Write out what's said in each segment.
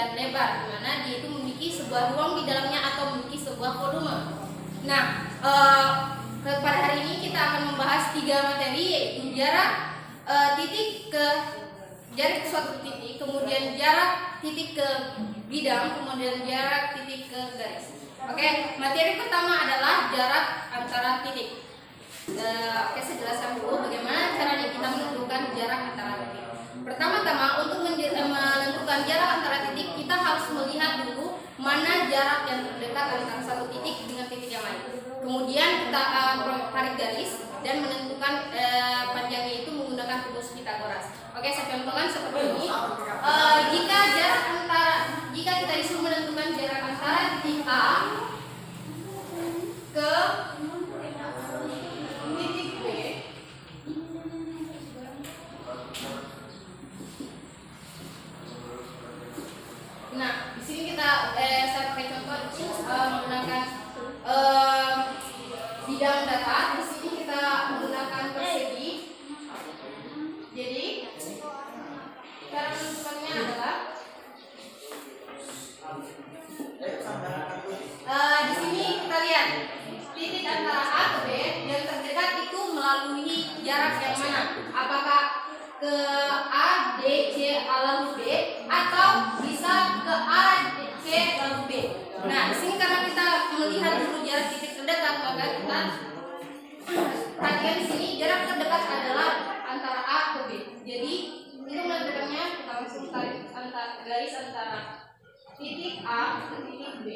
dan lebar, di mana dia itu memiliki sebuah ruang di dalamnya atau memiliki sebuah volume. Nah, pada hari ini kita akan membahas 3 materi, yaitu jarak titik ke suatu titik, kemudian jarak titik ke bidang, kemudian jarak titik ke garis. Oke, materi pertama adalah jarak antara titik. Oke, saya jelaskan dulu bagaimana caranya kita menentukan jarak antara titik. Pertama-tama, untuk menentukan jarak antara titik, kita harus melihat dulu mana jarak yang terdekat antara satu titik dengan titik yang lain. Kemudian kita tarik garis dan menentukan panjangnya itu menggunakan rumus Pythagoras. Oke, saya contohkan seperti ini. Jika kita disuruh menentukan jarak antara titik A ke titik B, nah di sini saya pakai contoh menggunakan bidang data. Di sini kita menggunakan persegi. Jadi cara menentukannya adalah di sini kita lihat titik antara A ke B yang terdekat itu melalui jarak yang mana? Apakah ke A, D, C, lalu B, atau bisa ke A, C, lalu B? Nah, di sini karena kita melihat dulu jarak titik terdekat, maka kita perhatikan di sini jarak terdekat adalah antara A ke B. Jadi untuk menentukannya kita langsung tarik garis antara titik A ke titik B.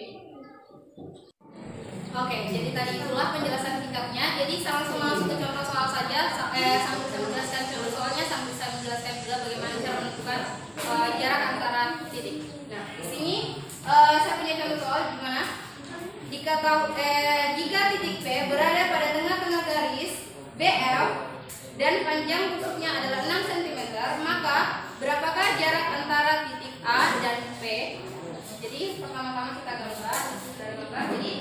Oke, jadi tadi itulah penjelasan singkatnya. Jadi saya langsung ke contoh soal saja. Sambil saya menjelaskan contoh soalnya, sambil saya menjelaskan juga bagaimana cara menentukan jarak antara titik. Nah, di sini saya punya contoh soal di mana jika titik P berada pada tengah-tengah garis BF dan panjang busuknya adalah 6 cm, maka berapakah jarak antara titik A dan P? Jadi pertama-tama kita gambar. Jadi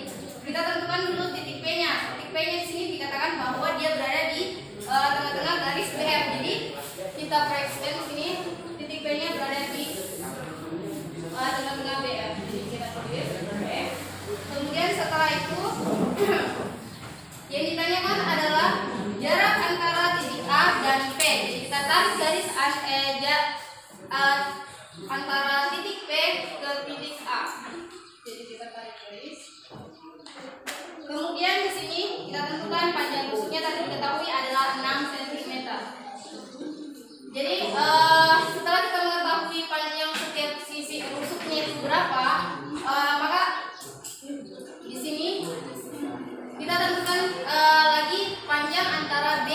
kita tentukan dulu titik P-nya. Titik P-nya di sini dikatakan bahwa dia berada di tengah-tengah garis BF. Jadi kita proyeksikan di sini titik P-nya berada di tengah-tengah BF. Jadi kita tulis BF. Kemudian setelah itu yang ditanyakan adalah jarak antara titik A dan P. Jadi kita tarik garis antara titik P ke titik A. Jadi kita tarik garis. Kemudian di sini kita tentukan panjang busuknya tadi diketahui adalah 6 cm. Jadi setelah kita mengetahui panjang setiap sisi busuknya itu berapa, maka di sini kita tentukan lagi panjang antara B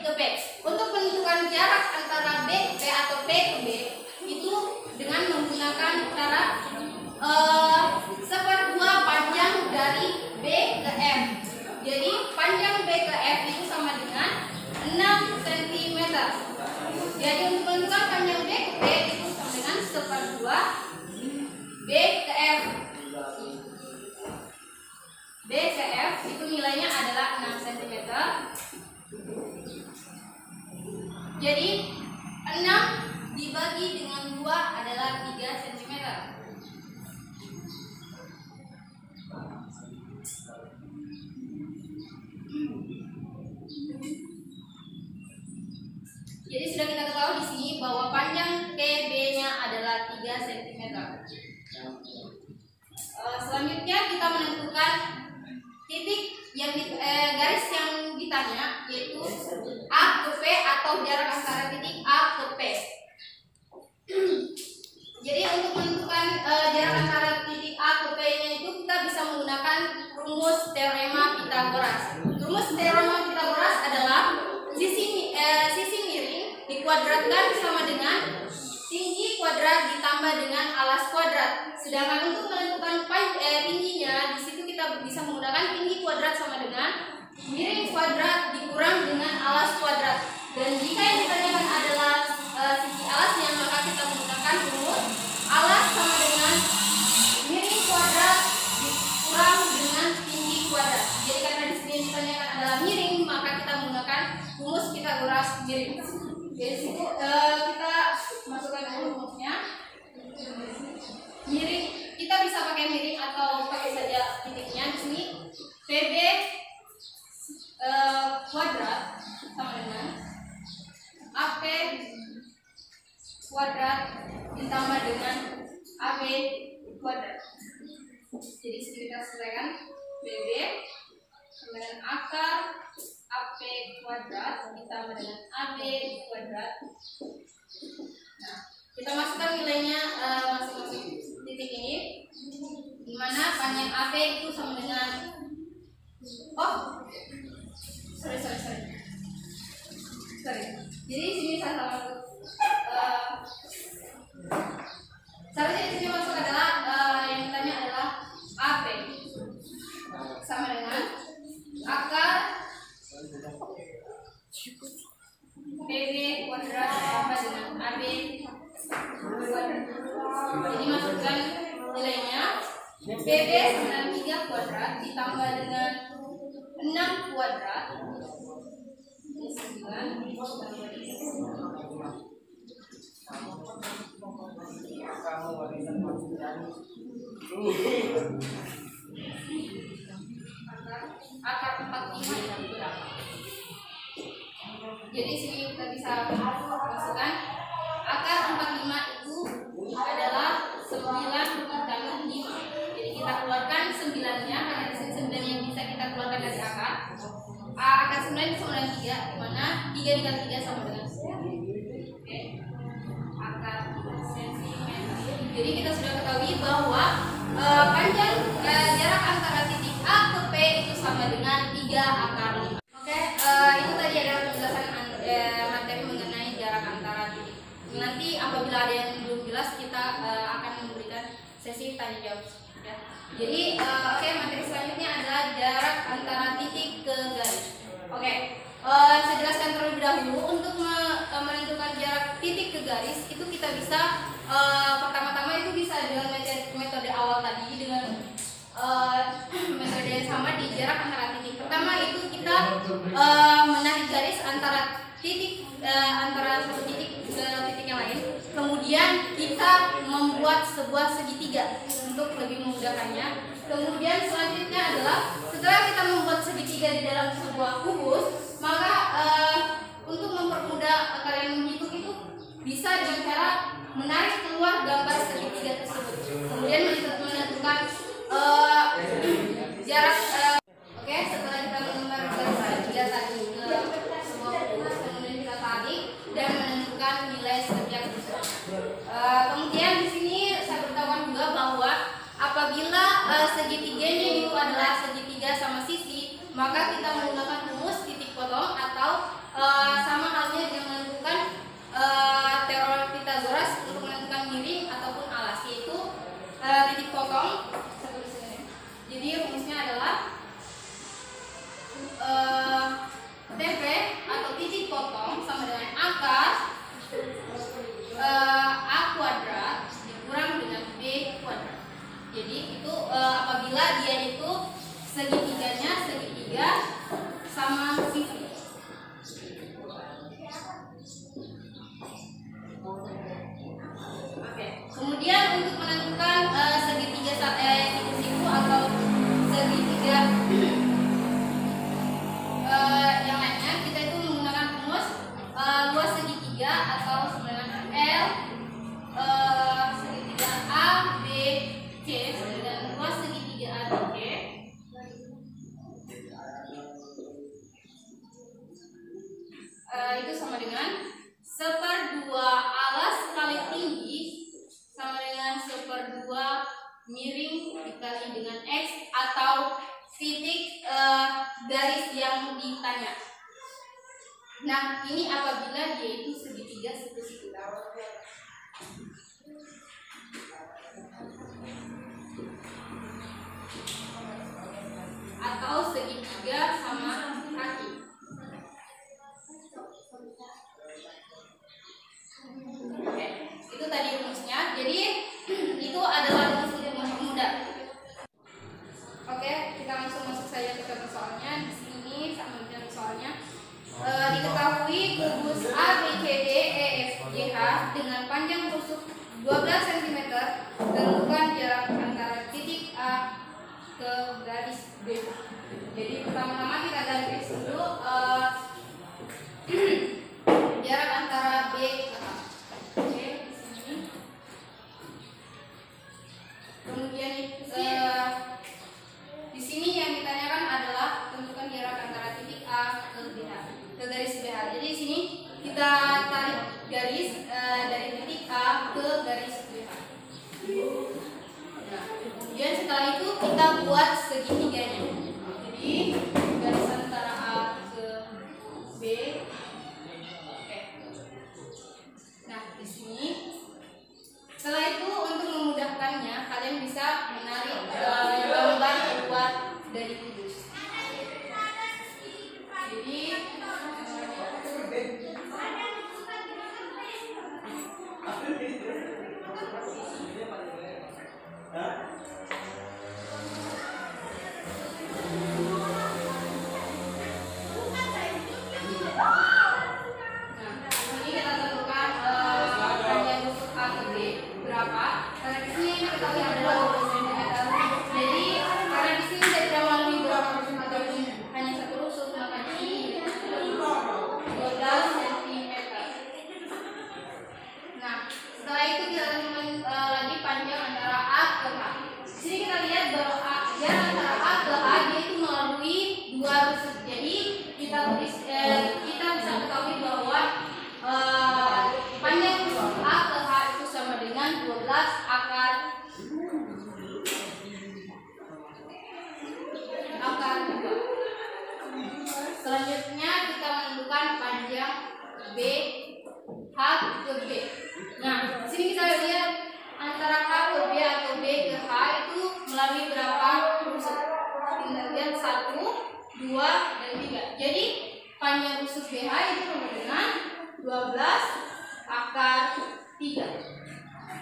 ke P. Untuk menentukan jarak antara B ke P atau P ke B itu dengan menggunakan cara 1/2 panjang dari B ke F. Jadi panjang B ke F itu sama dengan 6 cm. Jadi untuk menentukan panjang B ke P itu sama dengan 1/2 B ke F. B ke F itu nilainya adalah 6 cm. Jadi 6 dibagi dengan 2 adalah 3 cm. Jadi sudah kita ketahui di sini bahwa panjang PB-nya adalah 3 cm. Selanjutnya kita menentukan titik yang garis yang ditanya, yaitu A ke P atau jarak antara titik A ke P. Jadi untuk menentukan jarak antara titik A ke P-nya itu kita bisa menggunakan rumus teorema Pythagoras. Rumus teorema Pythagoras adalah sisi miring dikuadratkan sama dengan tinggi kuadrat ditambah dengan alas kuadrat. Sedangkan untuk menentukan tingginya, di situ kita bisa menggunakan tinggi kuadrat sama dengan miring kuadrat dikurang dengan alas kuadrat. Dan jika yang ditanyakan adalah sisi alasnya, maka kita menggunakan rumus alas sama dengan miring kuadrat dikurang dengan tinggi kuadrat. Jadi karena di sini yang ditanyakan adalah miring, maka kita menggunakan rumus Pythagoras miring. Jadi situ kita masukkan rumusnya. kuadrat ditambah dengan AB kuadrat. Jadi kita selesaikan BB sama dengan akar AP kuadrat ditambah dengan AB kuadrat. Nah, kita masukkan nilainya masing-masing titik ini, di mana panjang AP itu sama dengan sorry. Jadi sini saya masuk seharusnya di sini masuk adalah yang ditanya adalah AP sama dengan akar PB kuadrat tambah dengan AB kuadrat. Jadi masukkan nilainya PB sama dengan 3 kuadrat ditambah dengan 6 kuadrat. Ini 9 ditambah akar 45 itu berapa? Jadi sini kita bisa masukkan akar 45 itu adalah 9 ditambah 5. Jadi kita keluarkan 9-nya, karena di sini 9 yang bisa kita keluarkan dari akar. Akar 9 sama dengan 3, di mana 3 dikali 3 sama dengan 10. Oke. Akar sentimeter. Jadi kita sudah ketahui bahwa panjang jarak antara titik A ke P itu sama dengan 3 akar 5. Oke, itu tadi adalah penjelasan materi mengenai jarak antara titik. Nanti apabila ada yang belum jelas, kita akan memberikan sesi tanya jawab. Ya. Jadi, oke, materi selanjutnya adalah jarak antara titik ke garis. Oke, saya jelaskan terlebih dahulu. Untuk menentukan jarak titik ke garis itu kita bisa pertama-tama itu bisa dengan metode awal tadi, dengan metode yang sama di jarak antara titik. Pertama itu kita menarik garis antara titik antara satu titik ke titik yang lain. Kemudian kita membuat sebuah segitiga untuk lebih memudahkannya. Kemudian selanjutnya adalah setelah kita membuat segitiga di dalam sebuah kubus, maka untuk mempermudah kalian menghitung itu bisa dengan cara menarik keluar gambar segitiga tersebut. Kemudian menentukan jarak. Oke, setelah kita menggambar garis segitiga tadi ke sebuah kubus, kemudian kita tarik dan menentukan nilai setiap tersebut. Kemudian di sini saya beritahukan juga bahwa apabila segitiganya itu adalah segitiga sama sisi, maka kita menggunakan rumus titik potong atau sama halnya dengan menentukan teorem Pythagoras untuk menentukan miring ataupun alas, yaitu titik potong. Jadi rumusnya adalah TP atau titik potong sama dengan akar A kuadrat dikurang dengan B kuadrat. Jadi itu apabila dia itu segitiganya segitiga sama sisi. Oke. Kemudian untuk menentukan segitiga siku atau segitiga yang lainnya, kita itu menggunakan rumus luas segitiga atau sebenarnya L segitiga A B C dan luas segitiga A B C itu sama dengan 1/2 alas kali tinggi sama dengan 1/2 miring dikali dengan X atau titik garis yang ditanya. Nah, ini apabila dia itu segitiga siku-siku. Atau segitiga sama kaki. Oke, itu tadi rumusnya. Jadi itu adalah rumus untuk mempermudah. Oke, kita langsung masuk saja ke contoh soalnya. Di sini sama dengan soalnya. Diketahui kubus A, B, C, D, E, F, G, H dengan panjang tusuk 12 cm, tentukan jarak antara titik A ke garis B. Jadi pertama-tama kita garis dulu jarak antara B ke A. Oke, di sini 2, dan 3. Jadi panjang rusus BH itu sama dengan 12 akar 3.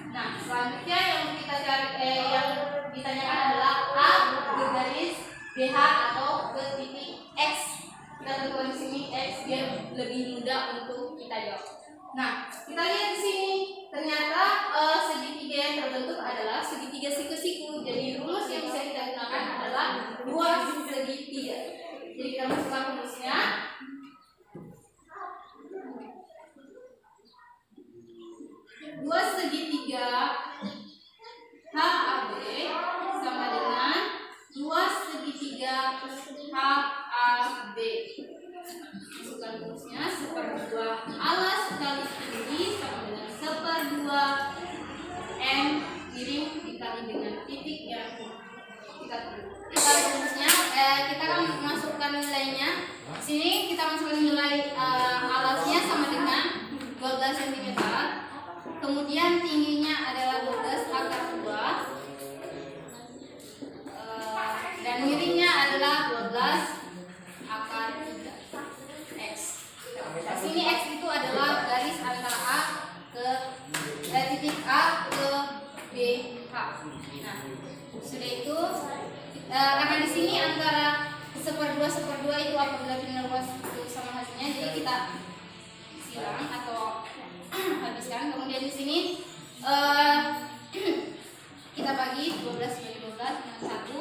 Nah, selanjutnya yang kita cari yang ditanyakan adalah A ke garis BH atau ke titik X. Kita tentukan di sini X biar lebih mudah untuk kita jawab. Nah, kita lihat di sini ternyata segitiga yang terbentuk adalah segitiga siku-siku. Jadi rumus yang bisa kita gunakan adalah 2 segitiga. Jadi kita masukkan rumusnya. 2 segitiga HAB sama dengan 2 segitiga HAB. Masukkan rumusnya 1/2 alas kali tinggi sama dengan 1/2 M miring dikali dengan titik yang kita tuju. Kita rumusnya kita akan masukkan nilainya. Di sini kita masukkan nilai alasnya sama dengan 12 cm. Kemudian tingginya adalah 12 akar 2 dan miringnya adalah 12 akar 3 X. Di sini X itu adalah garis antara A ke titik A ke BH. Nah, sudah itu karena di sini antara 1/2 itu apabila pindah ruas itu sama hasilnya, jadi kita silang atau habiskan. Kemudian di sini kita bagi 12 bagi 12 dengan 1.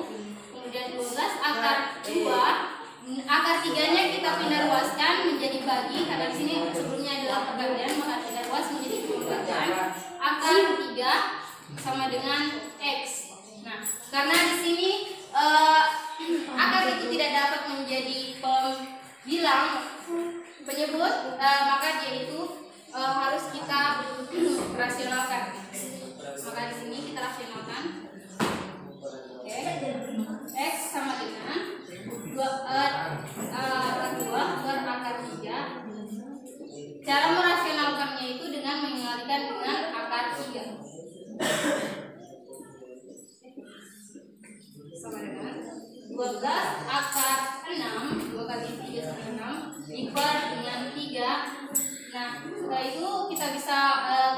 Kemudian 12 akar 2, akar 3-nya kita pindah ruaskan menjadi bagi, karena di sini sebelumnya adalah perbagian, maka pindah ruas menjadi pembagian. Akar 3 sama dengan X. Nah, karena di sini akar itu tidak dapat menjadi pembilang penyebut, maka dia itu harus kita rasionalkan. Maka di sini kita rasionalkan. Oke. X sama dengan 2 per akar 3. Cara merasionalkannya itu dengan mengalihkan dengan akar 3. Sama dengan 12 akar 6, 2 kali 3 sama 6 diper dengan 3. Nah, setelah itu kita bisa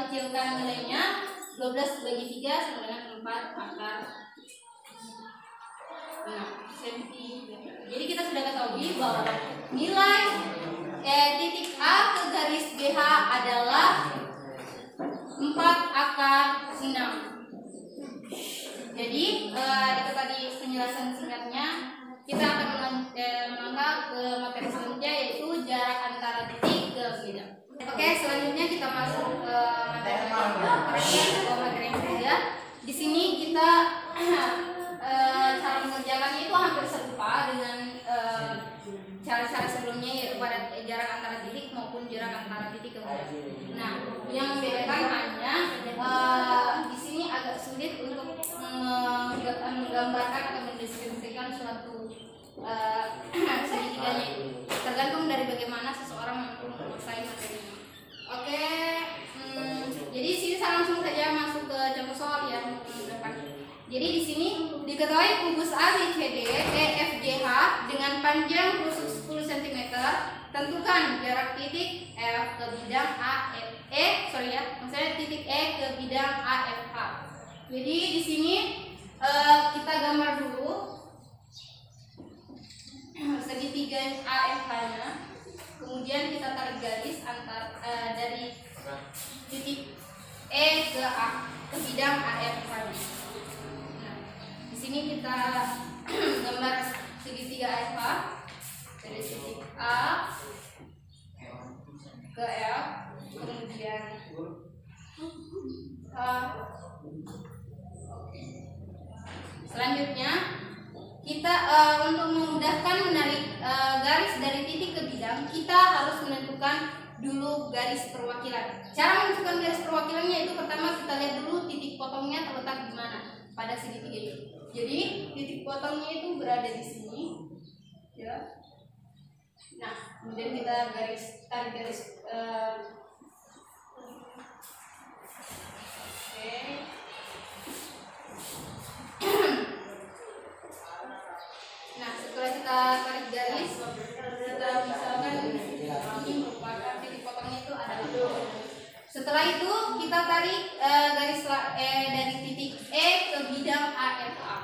kecilkan nilainya. 12 bagi 3 sama dengan 4 akar 6 cm. Jadi kita sudah ketahui bahwa nilai titik A ke garis BH adalah 4 akar 6. Jadi itu tadi penjelasan singkatnya. Kita akan melangkah ke materi selanjutnya, yaitu jarak antara titik ke bidang. Oke, selanjutnya kita masuk ke materi yang ketiga. Di sini kita cara mengerjakannya itu hampir serupa dengan cara-cara sebelumnya, yaitu pada jarak antara titik maupun jarak antara titik ke bidang. Nah, yang membedakan hanya di sini agak sulit untuk menggambarkan atau mendeskripsikan suatu segitiganya itu. Tergantung dari bagaimana seseorang mampu menguasai materi ini. Oke, jadi sini saya langsung saja masuk ke contoh soal yang depan. Jadi di sini diketahui kubus ABCD EFGH dengan panjang khusus 10 cm. Tentukan jarak titik F ke bidang maksudnya titik E ke bidang AFH. Jadi di sini kita gambar dulu segitiga AFH-nya. Kemudian kita tarik garis dari titik E ke bidang AFH-nya. Nah, di sini kita gambar segitiga AFH dari titik A ke F, kemudian selanjutnya kita untuk memudahkan menarik garis dari titik ke bidang, kita harus menentukan dulu garis perwakilan. Cara menentukan garis perwakilannya itu pertama kita lihat dulu titik potongnya terletak di mana pada segitiga itu. Jadi titik potongnya itu berada di sini, ya. Nah, kemudian kita tarik garis. Oke. Nah, setelah kita tarik garis dari titik E ke bidang AFA.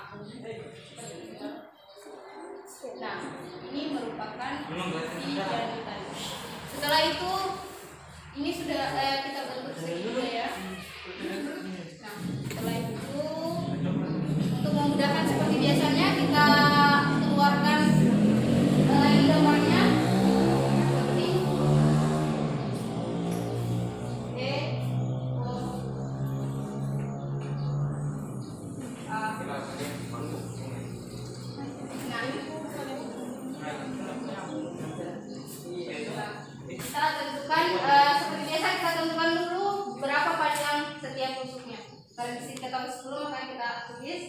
Nah, ini merupakan tiga tadi. Setelah itu ini sudah kita bentuk segitiga ya. Nah, setelah itu untuk memudahkan seperti biasanya kita keluarkan lagi gambarnya seperti E O A. Kita tentukan seperti biasa, kita tentukan dulu berapa panjang setiap tusuknya. Kalau di sini kita 10, maka kita tulis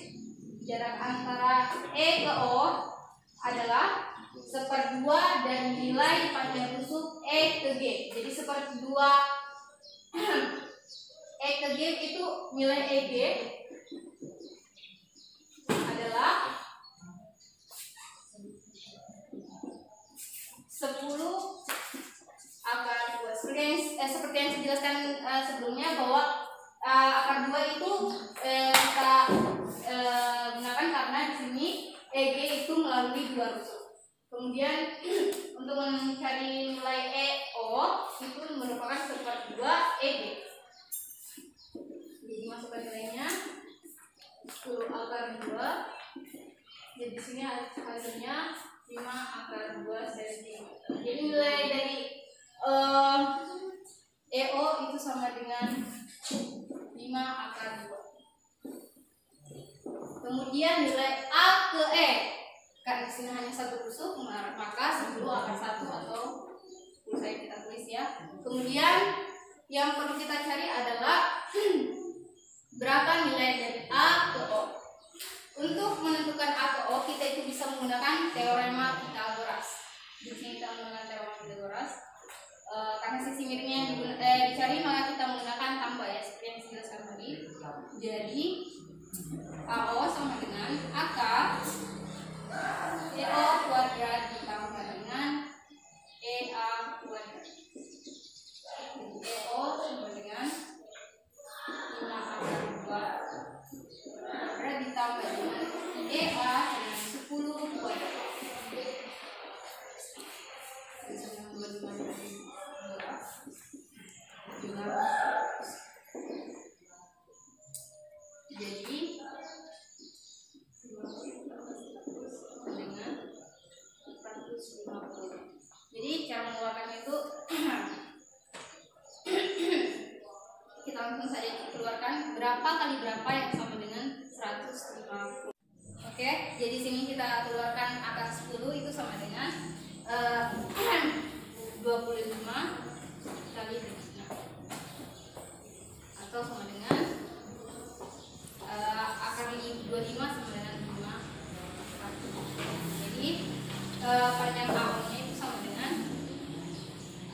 jarak antara E ke O adalah 1/2 dari nilai panjang tusuk E ke G. Jadi 1/2 E ke G itu nilai EG adalah 10 akar 2. Seperti yang saya jelaskan sebelumnya bahwa akar 2 itu kita gunakan karena di sini EG itu melalui 2 rusuk. Kemudian untuk mencari nilai EO itu merupakan 1/2 EG. Jadi masukkan nilainya 10 akar 2. Jadi di sini hasilnya 5 akar 2 cm. Jadi nilai dari EO itu sama dengan 5 akar 2. Kemudian nilai A ke E, karena di sini hanya 1 tusuk, maka 10 akar 1 atau 10 saya kita tulis ya. Kemudian yang perlu kita cari adalah berapa nilai dari A ke O. Untuk menentukan A ke O, kita itu bisa menggunakan teorema Pythagoras. Di sini kita menggunakan teorema Pythagoras. Karena sisi miringnya yang dicari, maka kita menggunakan tambah ya, seperti yang saya jelaskan tadi. Jadi AO sama dengan akar EO kuadrat ditambah dengan EA kuadrat. EO sama dengan 5 akar 2 kuadrat ditambah dengan EA dengan 10 kuadrat. Jadi dengan 450. Jadi cara mengeluarkannya itu kita langsung saja keluarkan berapa kali berapa yang sama dengan 150. Oke, jadi sini kita keluarkan akar 10 itu sama dengan 25 kali 6 atau sama dengan akar 25 sama dengan 5. Jadi panjang AO-nya itu sama dengan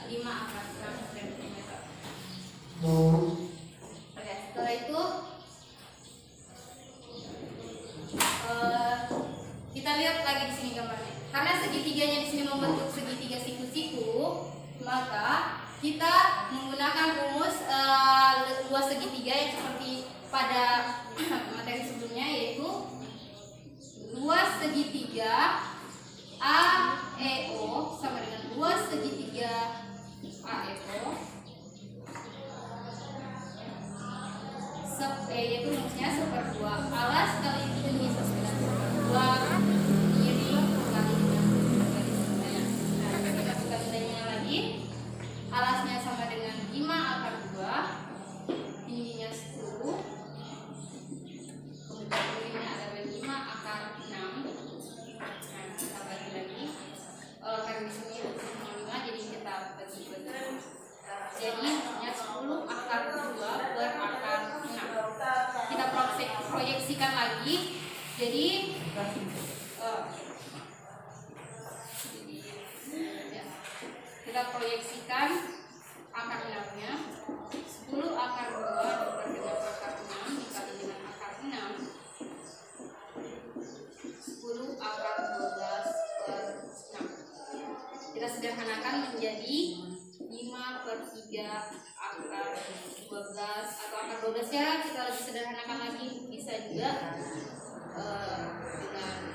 5 akar 6 cm. Oke, setelah itu kita lihat lagi di sini gambarnya. Karena segitiganya di sini membentuk segitiga siku-siku, maka kita menggunakan rumus luas segitiga yang seperti pada materi sebelumnya, yaitu luas segitiga AEO sama dengan luas segitiga AFO, yaitu rumusnya 1/2 alas kali tinggi sama dengan 1/2 miring kali dengan garis tengahnya. Nah, kita buka nilainya lagi. Alasnya sama dengan 5 akar 2, tingginya 10, kemudian miringnya adalah 5 akar 6. Nah, kita bagi lagi. Karena di sini 5, jadi kita bagi. Jadi hanya 10 akar 2 per akar 6. Kita proyeksikan lagi. Jadi kita proyeksikan akar 6-nya. 10 akar 2 dibagi dengan akar 6 dikali dengan akar 6, 10 akar 12 per 6. Kita sederhanakan menjadi 5/3 akar 12 atau akar 12 12-nya kita lebih sederhanakan lagi, bisa juga dengan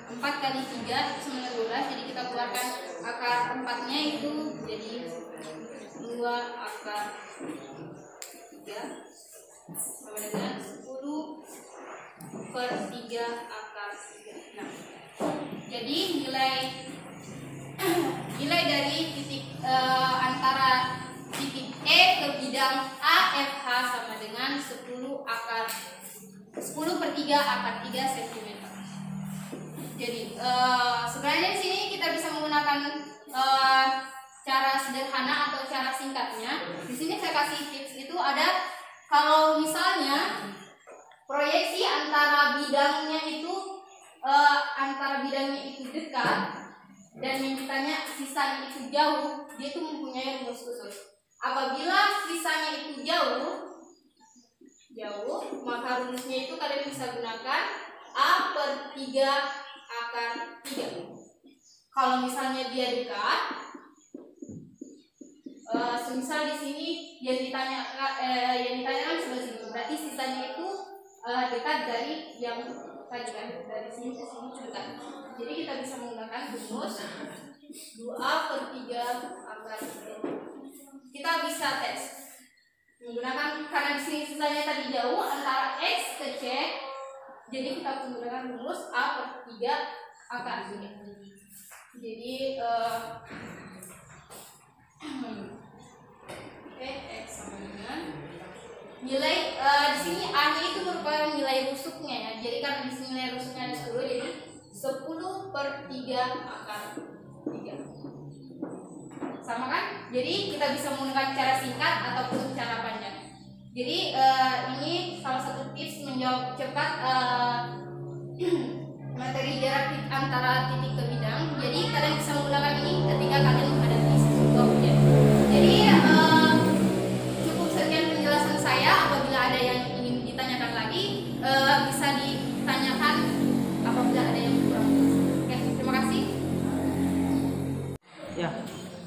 4 kali 3 itu sama dengan 12. Jadi kita keluarkan akar 4-nya itu jadi 2 akar 3 sama dengan 10 per 3 akar 3. Nah, jadi nilai dari titik antara titik E ke bidang AFH sama dengan 10 per 3 akar 3 cm. Jadi sebenarnya di sini kita bisa menggunakan cara sederhana atau cara singkatnya. Di sini saya kasih tips itu ada, kalau misalnya proyeksi antara bidangnya itu dekat dan yang ditanya sisanya itu jauh, dia itu mempunyai rumus khusus. Apabila sisanya itu jauh, maka rumusnya itu kalian bisa gunakan A per 3 akar 3. Kalau misalnya dia dekat, semisal di sini yang ditanyakan sebelah sini, berarti sisanya itu dekat dari yang tadi kan, dari sini ke sini dekat. Jadi kita bisa menggunakan rumus 2A per 3 akar 3. Kita bisa tes menggunakan, karena di sini sisanya tadi jauh antara X ke C, jadi kita menggunakan rumus A per 3 akar 3. Jadi X sama dengan nilai di sini A-nya itu merupakan nilai rusuknya ya. Jadi karena di sini nilai rusuknya ada 10, jadi 10 per 3 akar 3. Sama kan? Jadi kita bisa menggunakan cara singkat ataupun cara panjang. Jadi ini salah satu tips menjawab cepat materi jarak antara titik ke bidang. Jadi kalian bisa menggunakan ini ketika kalian menghadapi sebuah ujian. Jadi cukup sekian penjelasan saya. Apabila ada yang ingin ditanyakan lagi, bisa ditanyakan apabila ada yang kurang. Oke, terima kasih. Ya.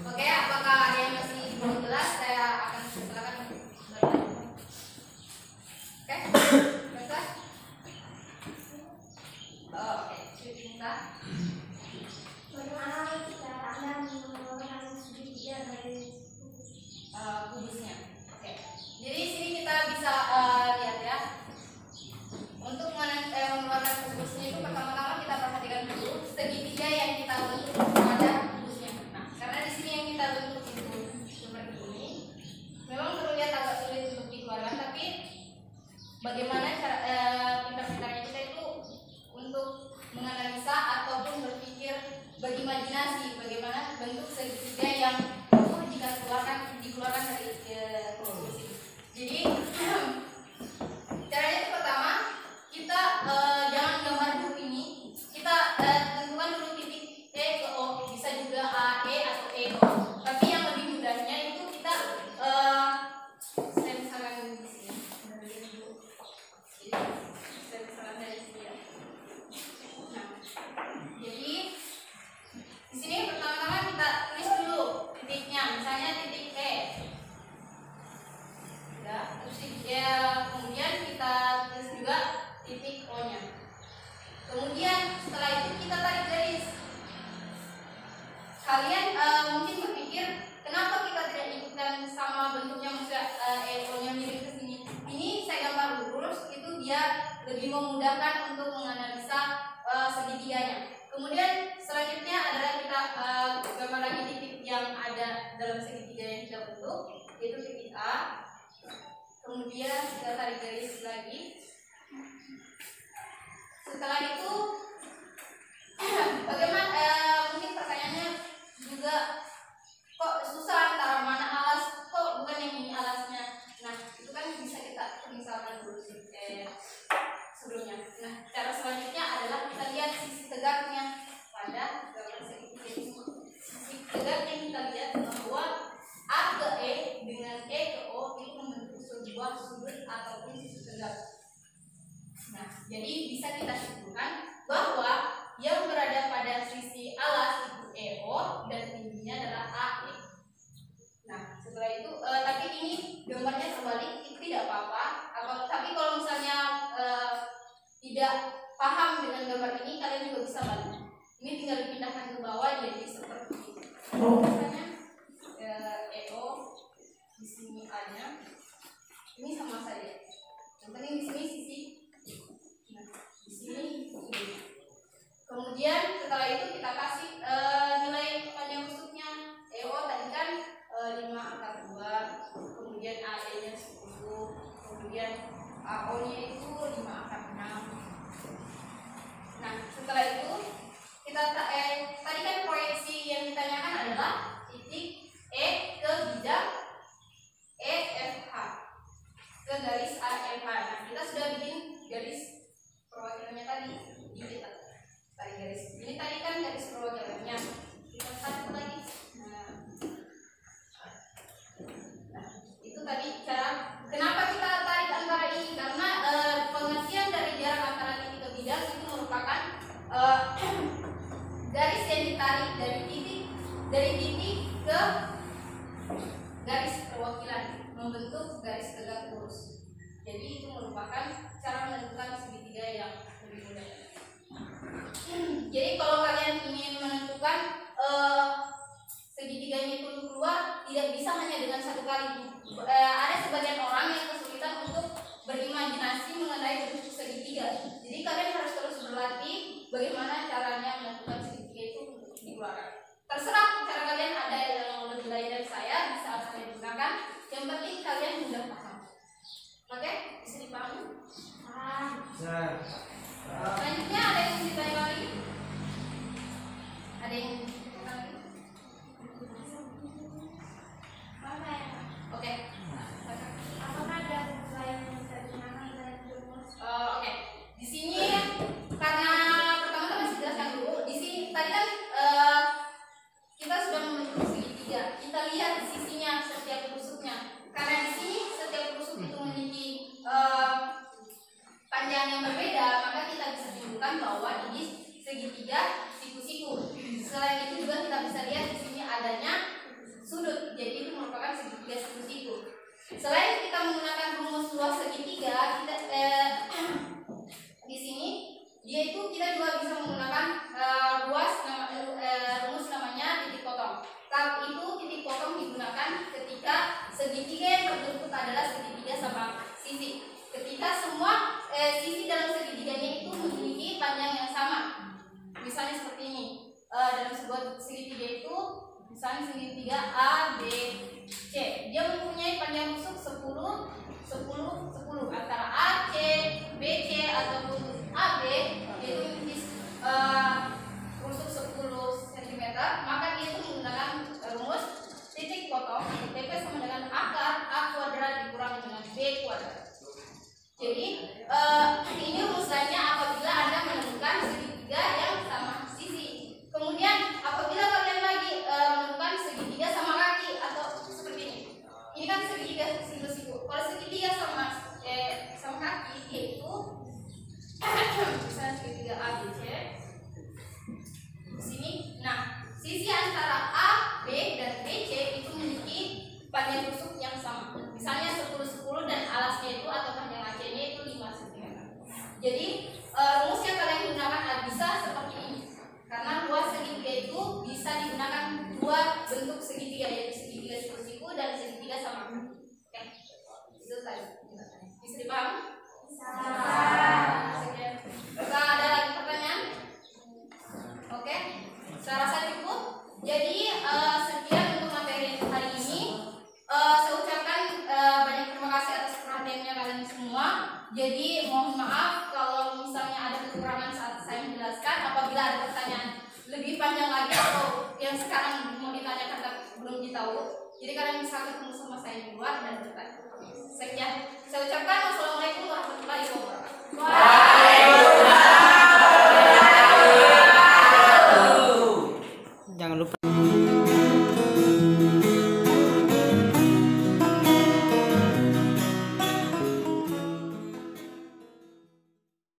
Oke, apakah ada yang masih belum jelas? Saya akan silakan. Oke, jelas? Oke, cerita. Bagaimana cara Anda mengeluarkan segitiga dari kubusnya? Oke, jadi sini kita bisa lihat ya. Untuk mengeluarkan kubusnya itu pertama-tama kita perhatikan dulu segitiga yang kita bentuk pada kubusnya. Nah, karena di sini yang kita bentuk itu seperti ini, memang terlihat agak sulit untuk dikeluarkan, tapi bagaimana cara pintar-pintarnya kita itu untuk menganalisa ataupun berpikir, berimajinasi bagaimana bentuk segitiga yang jika dikeluarkan dari kubus ini. Jadi caranya itu pertama kita jangan gambar dulu ini, kita tentukan dulu titik E ke O, bisa juga A E atau E O. Tapi yang lebih mudahnya itu kita saya misalkan di sini. Saya misalkan dari sini ya. Nah, jadi di sini pertama-tama kita tulis dulu titiknya, misalnya titik E. Ya, terus kemudian kita tulis juga titik O-nya. Kemudian setelah itu kita tarik garis. Kalian mungkin berpikir kenapa kita tidak ikutkan sama bentuknya, maksudnya O-nya miring ke sini. Ini saya gambar lurus, itu biar lebih memudahkan untuk menganalisa segitiganya. Kemudian selanjutnya adalah kita gambar lagi titik yang ada dalam segitiga yang kita bentuk, yaitu titik A. Kemudian kita tarik garis lagi. Setelah itu bagaimana, mungkin pertanyaannya juga, kok susah antara mana alas, kok bukan yang ini alasnya. Nah, itu kan bisa kita misalkan dulu sebelumnya. Nah, cara selanjutnya adalah kita lihat sisi tegaknya pada gambar segitiga ini. Sisi tegaknya kita lihat bahwa A ke E dengan E ke O itu membentuk sebuah sudut ataupun sisi tegak. Nah, jadi bisa kita simpulkan bahwa yang berada pada sisi alas itu EO dan tingginya adalah AE. Nah, setelah itu tapi ini gambarnya terbalik, itu tidak apa-apa. tidak paham dengan gambar ini, kalian juga bisa balik. Ini tinggal dipindahkan ke bawah jadi seperti ini. Misalnya EO di sini A-nya, ini sama saja. Yang penting di sini sisi, nah, di sini ini. Kemudian setelah itu kita kasih nilai panjang rusuknya. EO tadi kan 5/2, kemudian AE-nya 10, kemudian AO-nya itu 5/6. Nah, setelah itu kita tadi kan proyeksi yang ditanyakan adalah titik E ke bidang EFH ke garis AFH. Nah, kita sudah bikin garis perwakilannya tadi di kita. Tadi garis ini tadi kan garis perwakilannya. Kita satu lagi. Nah, itu tadi cara kenapa kita tarik antara ini, karena pengertian dari jarak antara titik ke bidang itu merupakan garis yang ditarik dari titik ke garis perwakilan membentuk garis tegak lurus. Jadi itu merupakan cara menentukan segitiga yang lebih mudah. Jadi kalau kalian ingin menentukan segitiganya itu keluar, tidak bisa hanya dengan satu kali. Ada sebagian orang yang kesulitan untuk berimajinasi mengenai bentuk segitiga. Jadi kalian harus terus berlatih bagaimana caranya menentukan segitiga itu untuk dikeluarkan. Terserah cara kalian, ada yang lebih lain dari saya, bisa kalian gunakan. Yang penting kalian mudah paham. Oke, bisa dipahami? Selanjutnya ada yang ditanya lagi? Ada yang ditanya lagi? Oke. Apakah ada lain yang bisa digunakan selain rumus? Oke. Di sini karena pertama kita masih jelaskan dulu. Di sini tadi kan kita sudah membentuk segitiga. Kita lihat sisinya setiap rusuknya. Karena di sini setiap rusuk itu memiliki panjang yang berbeda, maka kita bisa tunjukkan bahwa ini segitiga siku-siku. Selain itu juga kita bisa lihat di sini adanya sudut, jadi itu merupakan segitiga siku-siku. Selain kita menggunakan rumus luas segitiga, kita di sini dia itu kita juga bisa menggunakan rumus namanya titik potong. Saat itu titik potong digunakan ketika segitiga yang terbentuk adalah segitiga sama sisi. Ketika semua sisi dalam segitiganya itu memiliki panjang yang sama. Misalnya seperti ini. Dalam sebuah segitiga itu misalnya segitiga A, B, C. Dia mempunyai panjang rusuk 10, 10, 10. Antara A, C, B, C ataupun A, B itu memiliki rusuk 10 cm. Maka dia itu menggunakan rumus titik potong. TP sama dengan akar A kuadrat dikurangi dengan B kuadrat. Jadi ini rumusnya apabila Anda menemukan segitiga yang sama sisi. Kemudian apabila kalian lagi menemukan segitiga sama kaki atau seperti ini. Ini kan segitiga siku-siku. Kalau segitiga sama kaki yaitu misalnya segitiga A, B, C. Di sini. Nah, sisi antara A, B dan BC itu memiliki panjang rusuk yang sama. Misalnya 10, 10 dan alasnya itu atau panjang AC-nya itu 5 cm. Jadi rumus yang kalian gunakan bisa seperti ini. Karena luas segitiga itu bisa digunakan dua bentuk segitiga, yaitu segitiga siku-siku dan segitiga sama. Oke, itu tadi. Bisa dipahami? Bisa. Sekian. Ada lagi pertanyaan? Oke, saya rasa cukup. Jadi sekian untuk materi hari ini. Saya ucapkan banyak terima kasih atas perhatiannya kalian semua. Jadi mohon maaf kalau misalnya ada kekurangan saat saya menjelaskan. Apabila ada pertanyaan lebih panjang lagi atau yang sekarang mau ditanyakan tapi belum ditahu, jadi kalian bisa ketemu sama saya di luar dan bertanya. Sekian, saya ucapkan wassalamualaikum warahmatullahi wabarakatuh.